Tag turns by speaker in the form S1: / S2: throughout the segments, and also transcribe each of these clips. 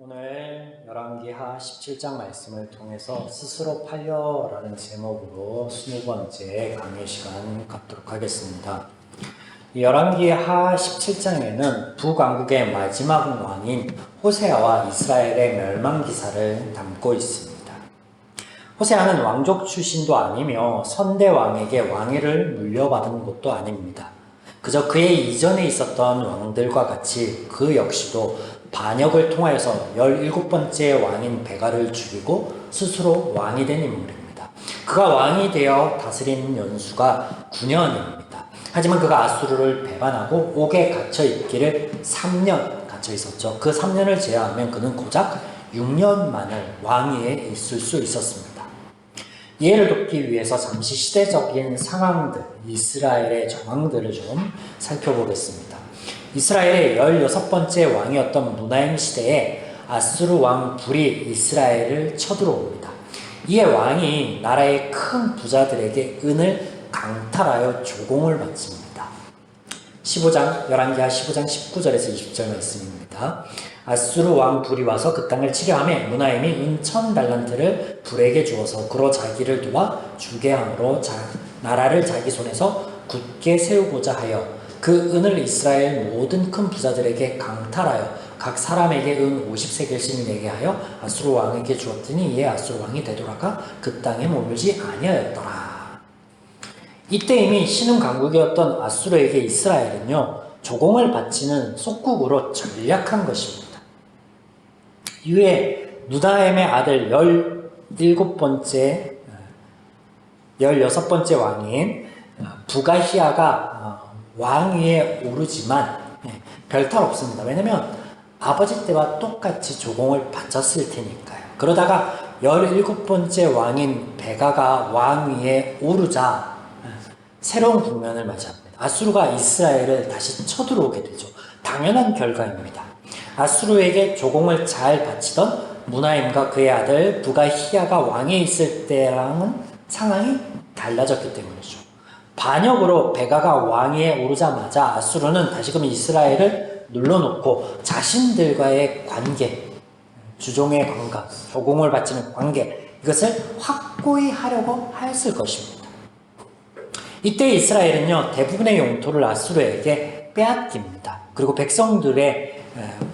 S1: 오늘 열왕기하 17장 말씀을 통해서 스스로 팔려라는 제목으로 20번째 강의 시간 갖도록 하겠습니다. 열왕기하 17장에는 북왕국의 마지막 왕인 호세아와 이스라엘의 멸망 기사를 담고 있습니다. 호세아는 왕족 출신도 아니며 선대 왕에게 왕위를 물려받은 것도 아닙니다. 그저 그의 이전에 있었던 왕들과 같이 그 역시도 반역을 통하여서 17번째 왕인 베가를 죽이고 스스로 왕이 된 인물입니다. 그가 왕이 되어 다스린 연수가 9년입니다. 하지만 그가 아수르를 배반하고 옥에 갇혀 있기를 3년 갇혀 있었죠. 그 3년을 제외하면 그는 고작 6년만을 왕위에 있을 수 있었습니다. 이해를 돕기 위해서 잠시 시대적인 상황들, 이스라엘의 정황들을 좀 살펴보겠습니다. 이스라엘의 16번째 왕이었던 무나임 시대에 아수르 왕 불이 이스라엘을 쳐들어옵니다. 이에 왕이 나라의 큰 부자들에게 은을 강탈하여 조공을 바칩니다. 15장, 열왕기하 15장 19절에서 20절 말씀입니다. 아수르 왕 불이 와서 그 땅을 치려하며 무나임이 은 1000달란트를 불에게 주어서 그로 자기를 도와 주게 함으로 나라를 자기 손에서 굳게 세우고자 하여 그 은을 이스라엘 모든 큰 부자들에게 강탈하여 각 사람에게 은 50세겔씩 내게 하여 아수르 왕에게 주었더니 이에 아수르 왕이 되돌아가 그 땅에 머물지 아니하였더라. 이때 이미 신흥 강국이었던 아수르에게 이스라엘은요 조공을 바치는 속국으로 전략한 것입니다. 이후에 무나임의 아들 16번째 왕인 부가히야가 왕위에 오르지만 별탈 없습니다. 왜냐면 아버지 때와 똑같이 조공을 바쳤을 테니까요. 그러다가 17번째 왕인 베가가 왕위에 오르자 새로운 국면을 맞이합니다. 아수르가 이스라엘을 다시 쳐들어오게 되죠. 당연한 결과입니다. 아수르에게 조공을 잘 바치던 무나임과 그의 아들 부가히야가 왕에 있을 때랑은 상황이 달라졌기 때문이죠. 반역으로 베가가 왕위에 오르자마자 아수르는 다시금 이스라엘을 눌러놓고 자신들과의 관계, 주종의 관계, 조공을 바치는 관계, 이것을 확고히 하려고 하였을 것입니다. 이때 이스라엘은요 대부분의 영토를 아수르에게 빼앗깁니다. 그리고 백성들의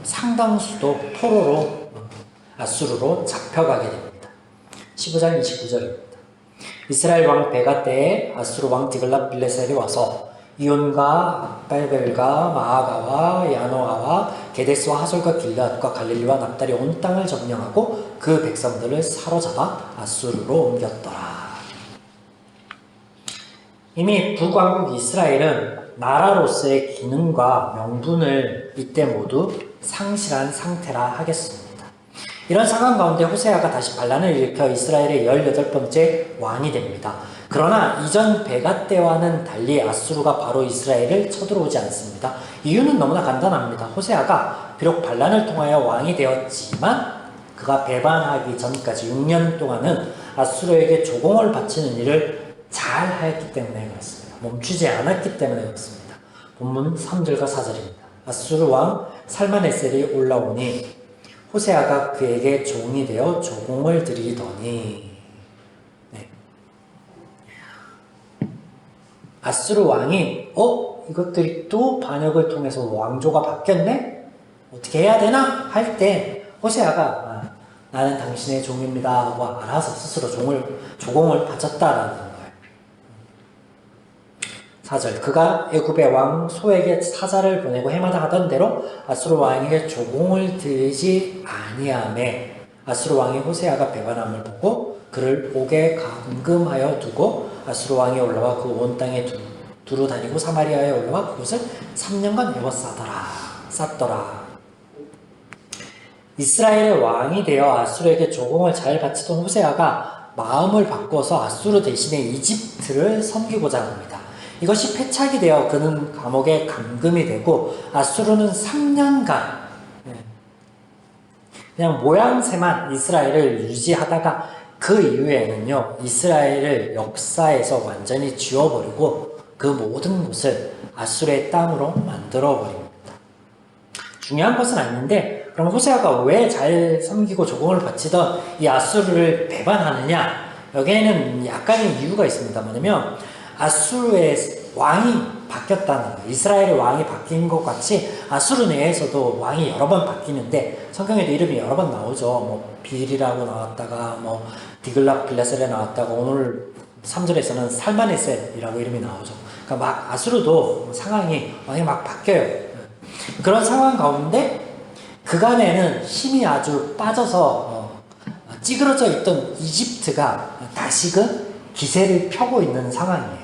S1: 상당수도 포로로 아수르로 잡혀가게 됩니다. 15장 29절입니다. 이스라엘 왕 베가 때에 아수르 왕 디글랏 빌레셀이 와서 이온과 악발벨과 마아가와 야노아와 게데스와 하솔과 길앗과 갈릴리와 납달이 온 땅을 점령하고 그 백성들을 사로잡아 아수르로 옮겼더라. 이미 북왕국 이스라엘은 나라로서의 기능과 명분을 이때 모두 상실한 상태라 하겠습니다. 이런 상황 가운데 호세아가 다시 반란을 일으켜 이스라엘의 18번째 왕이 됩니다. 그러나 이전 베가 때와는 달리 아수르가 바로 이스라엘을 쳐들어오지 않습니다. 이유는 너무나 간단합니다. 호세아가 비록 반란을 통하여 왕이 되었지만 그가 배반하기 전까지 6년 동안은 아수르에게 조공을 바치는 일을 잘 하였기 때문에 그렇습니다. 멈추지 않았기 때문에 그렇습니다. 본문 3절과 4절입니다. 아수르 왕 살마네셀이 올라오니 호세아가 그에게 종이 되어 조공을 드리더니 아수르 왕이 이것들이 또 반역을 통해서 왕조가 바뀌었네? 어떻게 해야 되나? 할 때 호세아가 나는 당신의 종입니다 하고 알아서 스스로 조공을 바쳤다라는 거예요. 4절 그가 애굽의 왕 소에게 사자를 보내고 해마다 하던 대로 아수르 왕에게 조공을 드리지 아니하매 아수르 왕이 호세아가 배반함을 보고 그를 옥에 감금하여 두고 아수르 왕이 올라와 그 온 땅에 두루 다니고 사마리아에 올라와 그곳을 3년간 에워쌌더라. 이스라엘의 왕이 되어 아수르에게 조공을 잘 바치던 호세아가 마음을 바꿔서 아수르 대신에 이집트를 섬기고자 합니다. 이것이 패착이 되어 그는 감옥에 감금이 되고 아수르는 3년간 그냥 모양새만 이스라엘을 유지하다가 그 이후에는요 이스라엘을 역사에서 완전히 지워버리고 그 모든 곳을 아수르의 땅으로 만들어버립니다. 중요한 것은 아닌데 그럼 호세아가 왜 잘 섬기고 조공을 바치던 이 아수르를 배반하느냐? 여기에는 약간의 이유가 있습니다. 뭐냐면 아수르의 왕이 바뀌었다는 거예요. 이스라엘의 왕이 바뀐 것 같이 아수르 내에서도 왕이 여러 번 바뀌는데 성경에도 이름이 여러 번 나오죠. 뭐 빌이라고 나왔다가 뭐 디글랏 빌레셀에 나왔다가 오늘 3절에서는 살마네셀이라고 이름이 나오죠. 그러니까 막 아수르도 상황이 왕이 막 바뀌어요. 그런 상황 가운데 그간에는 힘이 아주 빠져서 찌그러져 있던 이집트가 다시금 기세를 펴고 있는 상황이에요.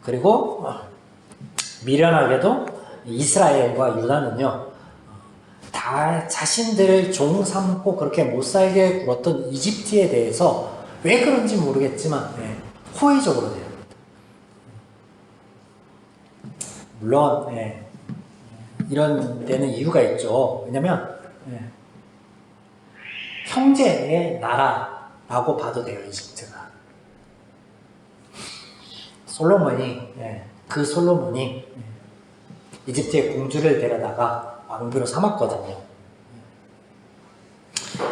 S1: 그리고 미련하게도 이스라엘과 유다는요, 다 자신들을 종 삼고 그렇게 못 살게 굴었던 이집트에 대해서 왜 그런지 모르겠지만 호의적으로 돼요. 물론 이런 데는 이유가 있죠. 왜냐면 형제의 나라라고 봐도 돼요. 이집트가. 그 솔로몬이 이집트의 공주를 데려다가 왕비로 삼았거든요.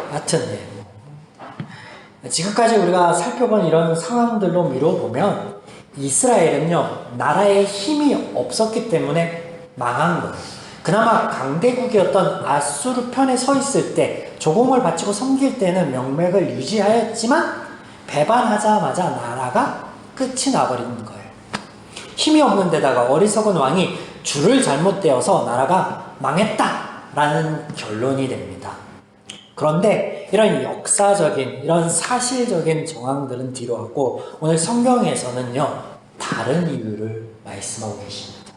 S1: 하여튼 지금까지 우리가 살펴본 이런 상황들로 미뤄보면 이스라엘은요, 나라에 힘이 없었기 때문에 망한 거예요. 그나마 강대국이었던 아수르 편에 서 있을 때, 조공을 바치고 섬길 때는 명맥을 유지하였지만 배반하자마자 나라가 끝이 나버리는 거예요. 힘이 없는 데다가 어리석은 왕이 줄을 잘못 떼어서 나라가 망했다라는 결론이 됩니다. 그런데 이런 역사적인, 이런 사실적인 정황들은 뒤로 하고 오늘 성경에서는요, 다른 이유를 말씀하고 계십니다.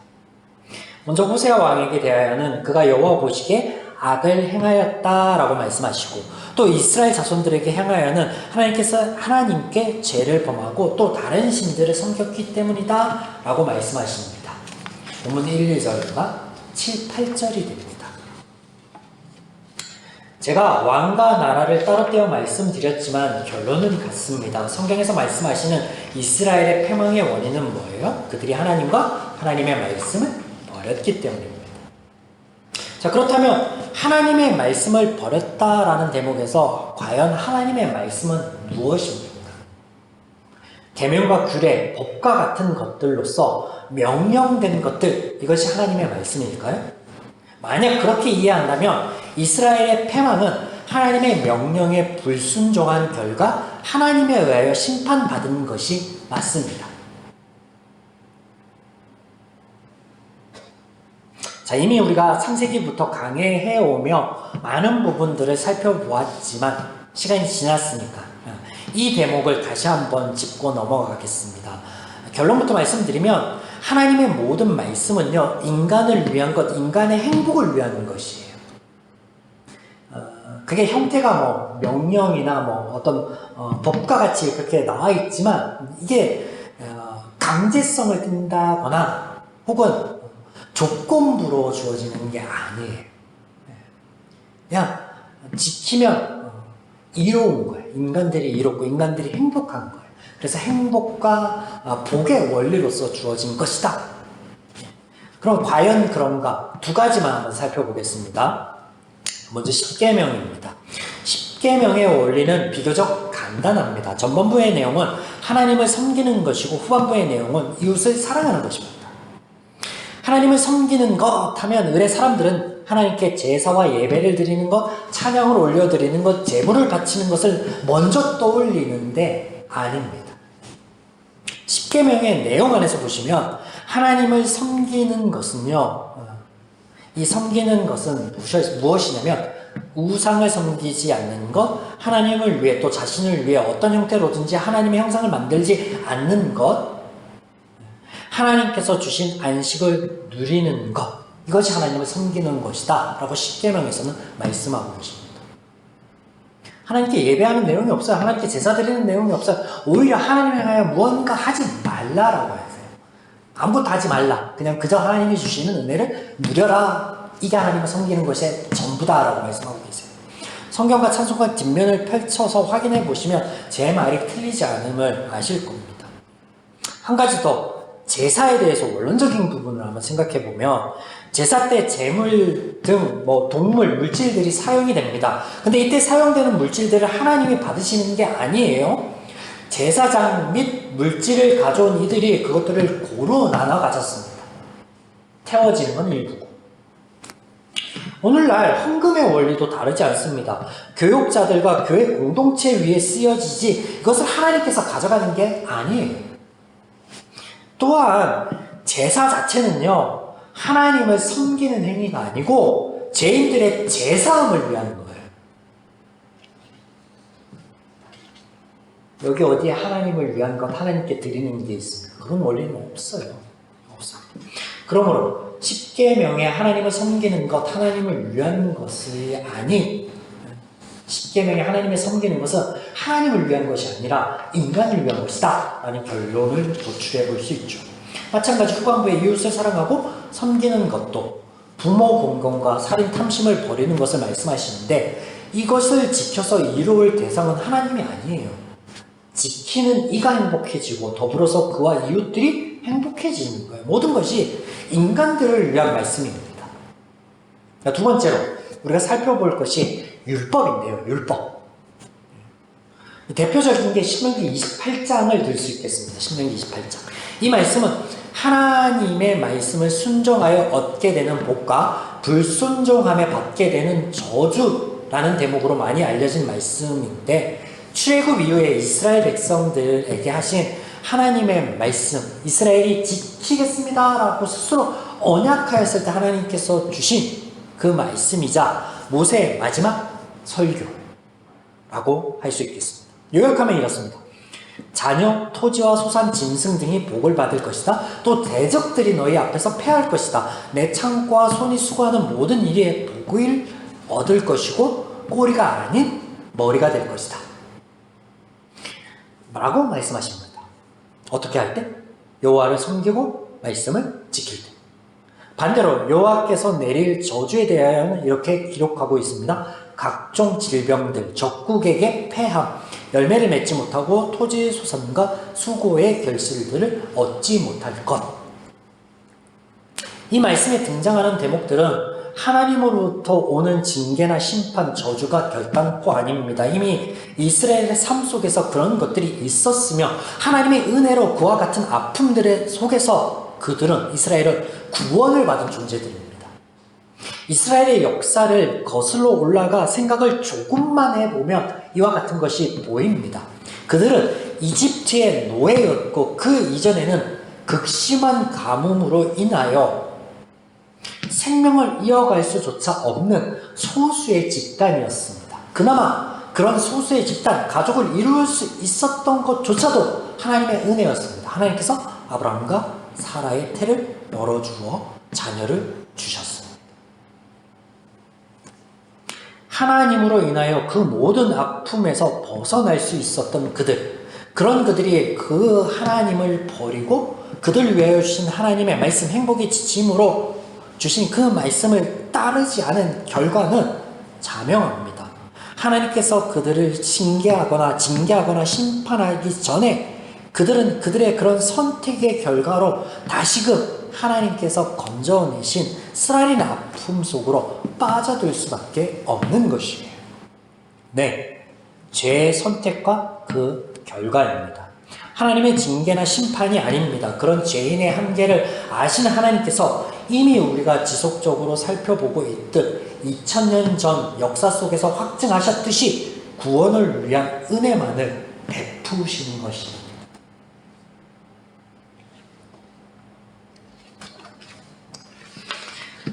S1: 먼저 호세아 왕에게 대하여는 그가 여호와 보시기에 악을 행하였다라고 말씀하시고, 또 이스라엘 자손들에게 행하여는 하나님께서 하나님께 죄를 범하고 또 다른 신들을 섬겼기 때문이다 라고 말씀하십니다. 본문 1, 2절과 7, 8절이 됩니다. 제가 왕과 나라를 따로 떼어 말씀드렸지만 결론은 같습니다. 성경에서 말씀하시는 이스라엘의 패망의 원인은 뭐예요? 그들이 하나님과 하나님의 말씀을 버렸기 때문입니다. 자, 그렇다면 하나님의 말씀을 버렸다라는 대목에서 과연 하나님의 말씀은 무엇입니까? 계명과 규례, 법과 같은 것들로서 명령된 것들, 이것이 하나님의 말씀일까요? 만약 그렇게 이해한다면 이스라엘의 패망은 하나님의 명령에 불순종한 결과 하나님에 의하여 심판받은 것이 맞습니다. 자, 이미 우리가 창세기부터 강해해오며 많은 부분들을 살펴보았지만 시간이 지났으니까 이 대목을 다시 한번 짚고 넘어가겠습니다. 결론부터 말씀드리면 하나님의 모든 말씀은요, 인간을 위한 것, 인간의 행복을 위한 것이에요. 그게 형태가 뭐 명령이나 뭐 어떤 법과 같이 그렇게 나와 있지만 이게 강제성을 띈다거나 혹은 조건부로 주어지는 게 아니에요. 그냥 지키면 이로운 거예요. 인간들이 이롭고 인간들이 행복한 거예요. 그래서 행복과 복의 원리로서 주어진 것이다. 그럼 과연 그런가? 두 가지만 한번 살펴보겠습니다. 먼저 십계명입니다. 십계명의 원리는 비교적 간단합니다. 전반부의 내용은 하나님을 섬기는 것이고 후반부의 내용은 이웃을 사랑하는 것입니다. 하나님을 섬기는 것 하면 을의 사람들은 하나님께 제사와 예배를 드리는 것, 찬양을 올려드리는 것, 제물을 바치는 것을 먼저 떠올리는데 아닙니다. 십계명의 내용 안에서 보시면 하나님을 섬기는 것은요, 이 섬기는 것은 무엇이냐면 우상을 섬기지 않는 것, 하나님을 위해 또 자신을 위해 어떤 형태로든지 하나님의 형상을 만들지 않는 것, 하나님께서 주신 안식을 누리는 것, 이것이 하나님을 섬기는 것이다 라고 십계명에서는 말씀하고 계십니다. 하나님께 예배하는 내용이 없어요. 하나님께 제사 드리는 내용이 없어요. 오히려 하나님을 향하여 무언가 하지 말라라고 하세요. 아무것도 하지 말라. 그냥 그저 하나님이 주시는 은혜를 누려라. 이게 하나님을 섬기는 것의 전부다라고 말씀하고 계세요. 성경과 찬송가 뒷면을 펼쳐서 확인해 보시면 제 말이 틀리지 않음을 아실 겁니다. 한 가지 더, 제사에 대해서 원론적인 부분을 한번 생각해 보면 제사 때 제물 등 동물, 물질들이 사용이 됩니다. 근데 이때 사용되는 물질들을 하나님이 받으시는 게 아니에요. 제사장 및 물질을 가져온 이들이 그것들을 고루 나눠 가졌습니다. 태워지는 건 일부고. 오늘날 헌금의 원리도 다르지 않습니다. 교육자들과 교회 공동체 위에 쓰여지지 이것을 하나님께서 가져가는 게 아니에요. 또한 제사 자체는요, 하나님을 섬기는 행위가 아니고 죄인들의 제사함을 위한 거예요. 여기 어디에 하나님을 위한 것, 하나님께 드리는 게 있습니다. 그런 원리는 없어요. 그러므로 10계명에 하나님을 섬기는 것, 하나님을 위한 것이 아닌 10계명에 하나님을 섬기는 것은 하나님을 위한 것이 아니라 인간을 위한 것이다 라는 결론을 도출해 볼 수 있죠. 마찬가지 후반부에 이웃을 사랑하고 섬기는 것도 부모 공경과 살인 탐심을 버리는 것을 말씀하시는데 이것을 지켜서 이루을 대상은 하나님이 아니에요. 지키는 이가 행복해지고 더불어서 그와 이웃들이 행복해지는 거예요. 모든 것이 인간들을 위한 말씀입니다. 두 번째로 우리가 살펴볼 것이 율법인데요. 율법. 대표적인 게 신명기 28장을 들 수 있겠습니다. 신명기 28장. 이 말씀은 하나님의 말씀을 순종하여 얻게 되는 복과 불순종함에 받게 되는 저주라는 대목으로 많이 알려진 말씀인데 출애굽 이후에 이스라엘 백성들에게 하신 하나님의 말씀, 이스라엘이 지키겠습니다 라고 스스로 언약하였을 때 하나님께서 주신 그 말씀이자 모세의 마지막 설교라고 할 수 있겠습니다. 요약하면 이렇습니다. 자녀, 토지와 소산, 짐승 등이 복을 받을 것이다. 또 대적들이 너희 앞에서 패할 것이다. 내 창과 손이 수고하는 모든 일에 복을 얻을 것이고 꼬리가 아닌 머리가 될 것이다 라고 말씀하십니다. 어떻게 할 때? 여호와를 섬기고 말씀을 지킬 때. 반대로 여호와께서 내릴 저주에 대하여는 이렇게 기록하고 있습니다. 각종 질병들, 적국에게 패함, 열매를 맺지 못하고 토지의 소산과 수고의 결실들을 얻지 못할 것. 이 말씀에 등장하는 대목들은 하나님으로부터 오는 징계나 심판, 저주가 결단코 아닙니다. 이미 이스라엘의 삶 속에서 그런 것들이 있었으며 하나님의 은혜로 그와 같은 아픔들의 속에서 이스라엘은 구원을 받은 존재들입니다. 이스라엘의 역사를 거슬러 올라가 생각을 조금만 해보면 이와 같은 것이 보입니다. 그들은 이집트의 노예였고 그 이전에는 극심한 가뭄으로 인하여 생명을 이어갈 수조차 없는 소수의 집단이었습니다. 그나마 그런 소수의 집단, 가족을 이룰 수 있었던 것조차도 하나님의 은혜였습니다. 하나님께서 아브라함과 사라의 태를 열어주어 자녀를 주셨습니다. 하나님으로 인하여 그 모든 아픔에서 벗어날 수 있었던 그런 그들이 그 하나님을 버리고 그들을 위하여 주신 하나님의 말씀, 행복의 지침으로 주신 그 말씀을 따르지 않은 결과는 자명합니다. 하나님께서 그들을 징계하거나 심판하기 전에 그들은 그들의 그런 선택의 결과로 다시금 하나님께서 건져내신 쓰라린 아픔 속으로 빠져들 수밖에 없는 것이에요. 네, 죄의 선택과 그 결과입니다. 하나님의 징계나 심판이 아닙니다. 그런 죄인의 한계를 아시는 하나님께서 이미 우리가 지속적으로 살펴보고 있듯 2000년 전 역사 속에서 확증하셨듯이 구원을 위한 은혜만을 베푸시는 것입니다.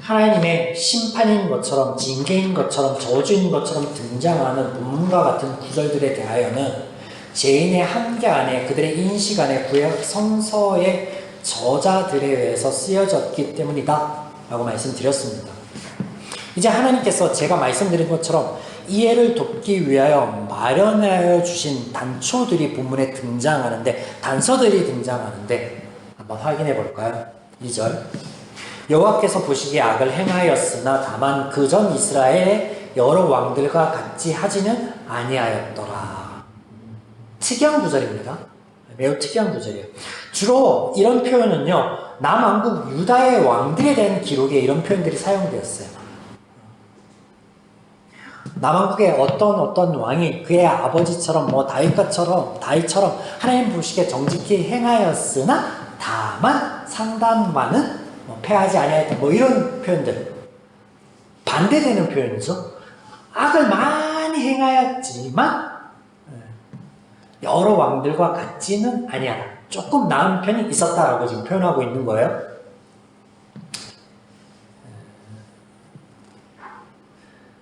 S1: 하나님의 심판인 것처럼 징계인 것처럼 저주인 것처럼 등장하는 본문과 같은 구절들에 대하여는 죄인의 한계 안에 그들의 인식 안에 구약 성서의 저자들에 의해서 쓰여졌기 때문이다 라고 말씀드렸습니다. 이제 하나님께서 제가 말씀드린 것처럼 이해를 돕기 위하여 마련하여 주신 단초들이 본문에 등장하는데 단서들이 등장하는데 한번 확인해 볼까요? 2절 여호와께서 보시기에 악을 행하였으나 다만 그전 이스라엘의 여러 왕들과 같이 하지는 아니하였더라. 특이한 구절입니다. 매우 특이한 구절이에요. 주로 이런 표현은요, 남왕국 유다의 왕들에 대한 기록에 이런 표현들이 사용되었어요. 남왕국의 어떤 왕이 그의 아버지처럼 다윗처럼 하나님 보시기에 정직히 행하였으나 다만 상단만은 패하지 아니하였다, 이런 표현들. 반대되는 표현이죠. 악을 많이 행하였지만 여러 왕들과 같지는 아니하다. 조금 나은 편이 있었다라고 지금 표현하고 있는 거예요.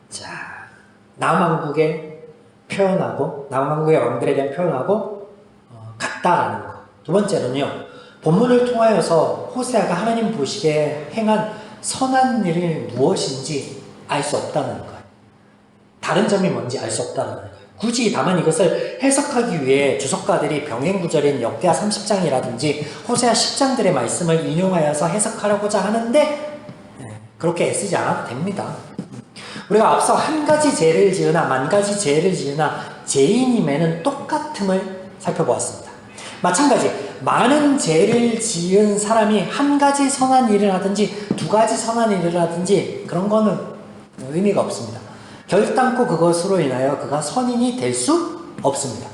S1: 자, 남왕국의 왕들에 대한 표현하고 같다라는 거. 두 번째는요, 본문을 통하여서 호세아가 하나님 보시기에 행한 선한 일이 무엇인지 알 수 없다는 거예요. 다른 점이 뭔지 알 수 없다는 거예요. 굳이 다만 이것을 해석하기 위해 주석가들이 병행구절인 역대하 30장이라든지 호세아 10장들의 말씀을 인용하여서 해석하려고자 하는데 그렇게 애쓰지 않아도 됩니다. 우리가 앞서 한 가지 죄를 지으나 만 가지 죄를 지으나 죄인이 매는 똑같음을 살펴보았습니다. 마찬가지 많은 죄를 지은 사람이 한 가지 선한 일을 하든지 두 가지 선한 일을 하든지 그런 거는 의미가 없습니다. 결단코 그것으로 인하여 그가 선인이 될 수 없습니다.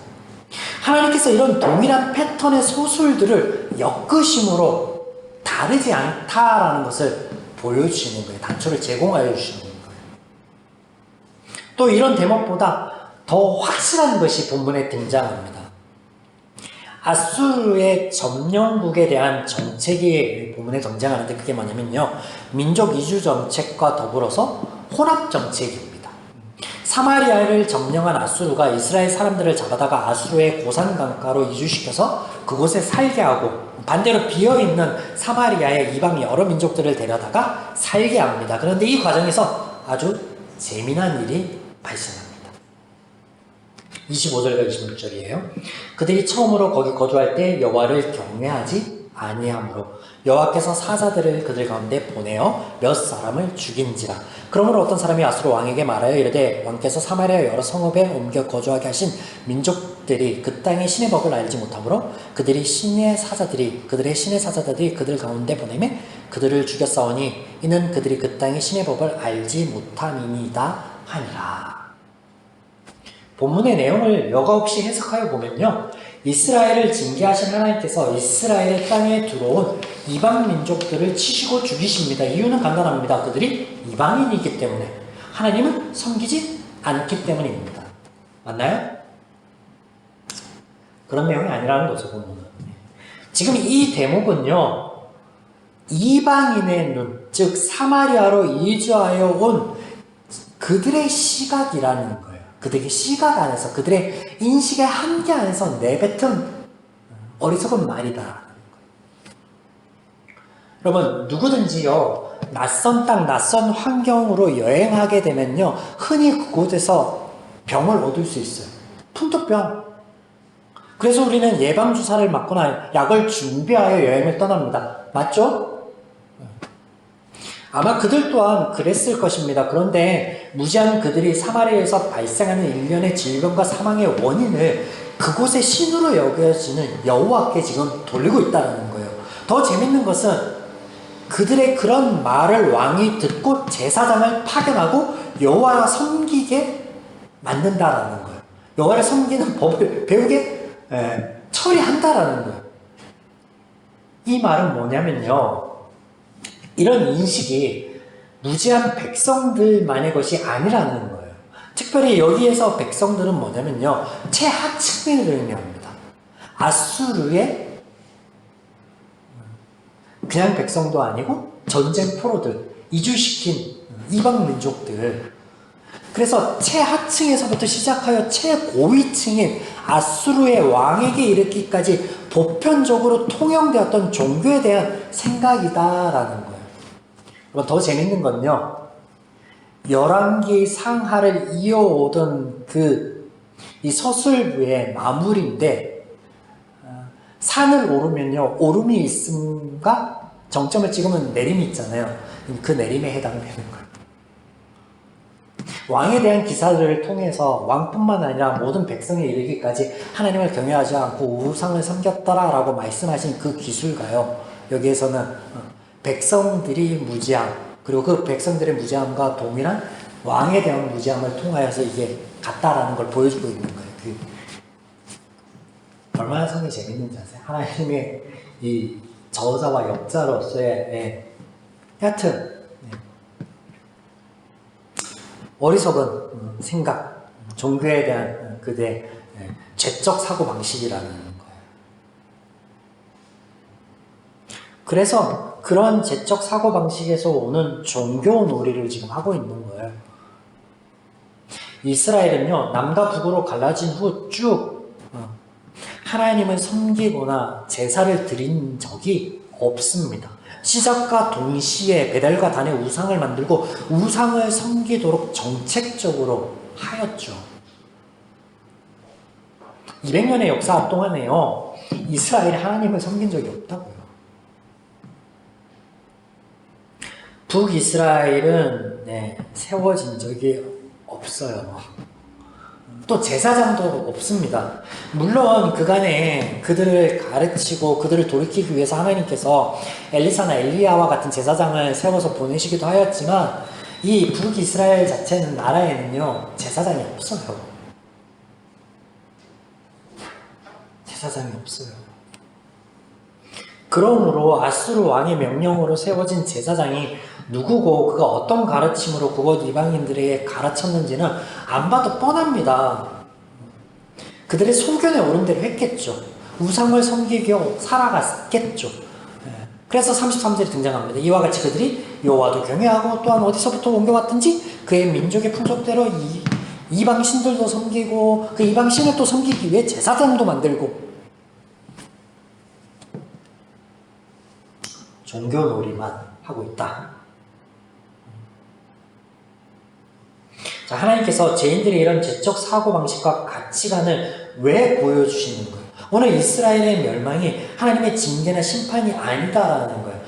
S1: 하나님께서 이런 동일한 패턴의 소술들을 엮으심으로 다르지 않다라는 것을 보여주시는 거예요. 단초를 제공하여 주시는 거예요. 또 이런 대목보다 더 확실한 것이 본문에 등장합니다. 아수르의 점령국에 대한 정책이 본문에 등장하는데 그게 뭐냐면요, 민족 이주 정책과 더불어서 혼합 정책입니다. 사마리아를 점령한 아수르가 이스라엘 사람들을 잡아다가 아수르의 고산 강가로 이주시켜서 그곳에 살게 하고 반대로 비어있는 사마리아의 이방 여러 민족들을 데려다가 살게 합니다. 그런데 이 과정에서 아주 재미난 일이 발생합니다. 25절과 26절이에요. 그들이 처음으로 거기 거주할 때 여호와를 경외하지 아니하므로 여호와께서 사자들을 그들 가운데 보내어 몇 사람을 죽인지라. 그러므로 어떤 사람이 아수르 왕에게 말하여 이르되 왕께서 사마리아 여러 성읍에 옮겨 거주하게 하신 민족들이 그 땅의 신의 법을 알지 못하므로 그들의 신의 사자들이 그들 가운데 보내매 그들을 죽였사오니 이는 그들이 그 땅의 신의 법을 알지 못함이니이다 하니라. 본문의 내용을 여과 없이 해석하여 보면요, 이스라엘을 징계하신 하나님께서 이스라엘의 땅에 들어온 이방 민족들을 치시고 죽이십니다. 이유는 간단합니다. 그들이 이방인이기 때문에, 하나님은 섬기지 않기 때문입니다. 맞나요? 그런 내용이 아니라는 거죠, 본문은. 지금 이 대목은요, 이방인의 눈, 즉 사마리아로 이주하여 온 그들의 시각이라는 거예요. 그들의 시각 안에서, 그들의 인식의 한계 안에서 내뱉은 어리석은 말이다. 여러분, 누구든지요, 낯선 땅, 낯선 환경으로 여행하게 되면요, 흔히 그곳에서 병을 얻을 수 있어요. 풍토병. 그래서 우리는 예방주사를 맞거나 약을 준비하여 여행을 떠납니다. 맞죠? 아마 그들 또한 그랬을 것입니다. 그런데 무지한 그들이 사마리아에서 발생하는 일련의 질병과 사망의 원인을 그곳의 신으로 여겨지는 여호와께 지금 돌리고 있다는 거예요. 더 재밌는 것은 그들의 그런 말을 왕이 듣고 제사장을 파견하고 여호와를 섬기게 만든다라는 거예요. 여호와를 섬기는 법을 배우게 처리한다라는 거예요. 이 말은 뭐냐면요, 이런 인식이 무지한 백성들만의 것이 아니라는 거예요. 특별히 여기에서 백성들은 뭐냐면요, 최하층민을 의미합니다. 아수르의 그냥 백성도 아니고 전쟁 포로들, 이주시킨 이방 민족들. 그래서 최하층에서부터 시작하여 최고위층인 아수르의 왕에게 이르기까지 보편적으로 통용되었던 종교에 대한 생각이다라는 거예요. 더 재밌는 건요, 열왕기 상하를 이어오던 이 서술부의 마무리인데, 산을 오르면요, 오름이 있음과 정점을 찍으면 내림이 있잖아요. 그 내림에 해당되는 거예요. 왕에 대한 기사들을 통해서 왕뿐만 아니라 모든 백성에 이르기까지 하나님을 경외하지 않고 우상을 섬겼더라라고 말씀하신 그 기술가요. 여기에서는 백성들이 무지함, 그리고 그 백성들의 무지함과 동일한 왕에 대한 무지함을 통하여서 이게 같다라는 걸 보여주고 있는 거예요. 얼마나 성이 재밌는지 아세요? 하나님의 이 저자와 역자로서의 하여튼 어리석은 생각, 종교에 대한 그들의 죄적 사고방식이라는 거예요. 그래서 그런 죄적 사고방식에서 오는 종교 놀이를 지금 하고 있는 거예요. 이스라엘은요, 남과 북으로 갈라진 후 쭉 하나님을 섬기거나 제사를 드린 적이 없습니다. 시작과 동시에 베델과 단의 우상을 만들고 우상을 섬기도록 정책적으로 하였죠. 200년의 역사 동안에요, 이스라엘이 하나님을 섬긴 적이 없다고요. 북이스라엘은 세워진 적이 없어요. 또 제사장도 없습니다. 물론 그간에 그들을 가르치고 그들을 돌이키기 위해서 하나님께서 엘리사나 엘리야와 같은 제사장을 세워서 보내시기도 하였지만 이 북이스라엘 자체는 나라에는요, 제사장이 없어요. 제사장이 없어요. 그러므로 아수르 왕의 명령으로 세워진 제사장이 누구고 그가 어떤 가르침으로 그곳 이방인들에게 가르쳤는지는 안 봐도 뻔합니다. 그들의 소견에 오른 대로 했겠죠. 우상을 섬기며 살아갔겠죠. 그래서 33절이 등장합니다. 이와 같이 그들이 여호와도 경외하고 또한 어디서부터 옮겨왔든지 그의 민족의 풍속대로 이방신들도 섬기고 그 이방신을 또 섬기기 위해 제사장도 만들고 종교놀이만 하고 있다. 자, 하나님께서 죄인들의 이런 죄적 사고방식과 가치관을 왜 보여주시는 거예요? 오늘 이스라엘의 멸망이 하나님의 징계나 심판이 아니다라는 거예요.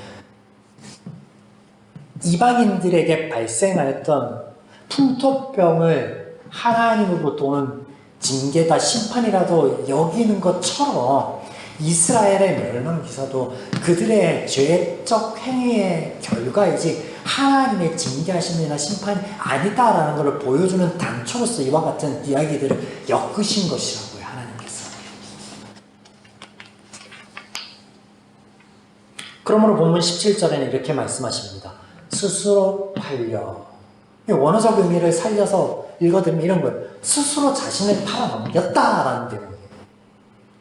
S1: 이방인들에게 발생하였던 풍토병을 하나님으로부터 오는 징계다 심판이라도 여기는 것처럼 이스라엘의 멸망 기사도 그들의 죄적 행위의 결과이지 하나님의 징계하심이나 심판이 아니다라는 것을 보여주는 단초로서 이와 같은 이야기들을 엮으신 것이라고요, 하나님께서. 그러므로 본문 17절에는 이렇게 말씀하십니다. 스스로 팔려. 원어적 의미를 살려서 읽어드리면 이런 거예요. 스스로 자신을 팔아넘겼다라는 내용이에요.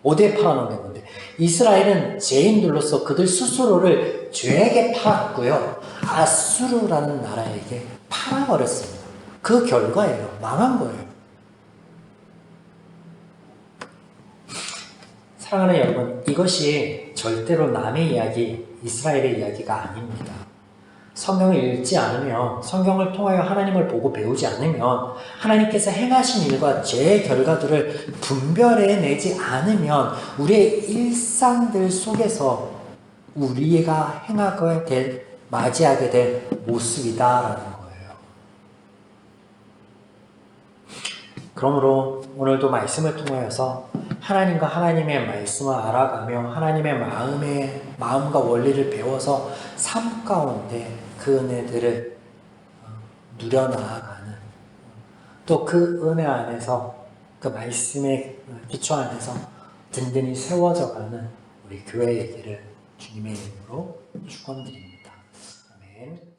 S1: 어디에 팔아넘긴 건데? 이스라엘은 죄인들로서 그들 스스로를 죄에게 팔았고요, 아수르라는 나라에게 팔아버렸습니다. 그 결과예요. 망한 거예요. 사랑하는 여러분, 이것이 절대로 남의 이야기, 이스라엘의 이야기가 아닙니다. 성경을 읽지 않으면, 성경을 통하여 하나님을 보고 배우지 않으면, 하나님께서 행하신 일과 죄의 결과들을 분별해내지 않으면 우리의 일상들 속에서 우리가 행하게 될, 맞이하게 될 모습이다라는 거예요. 그러므로 오늘도 말씀을 통하여서 하나님과 하나님의 말씀을 알아가며 하나님의 마음과 원리를 배워서 삶 가운데 그 은혜들을 누려나아가는, 또 그 은혜 안에서 그 말씀의 기초 안에서 든든히 세워져가는 우리 교회의 길을 주님의 이름으로 축원드립니다. 아멘.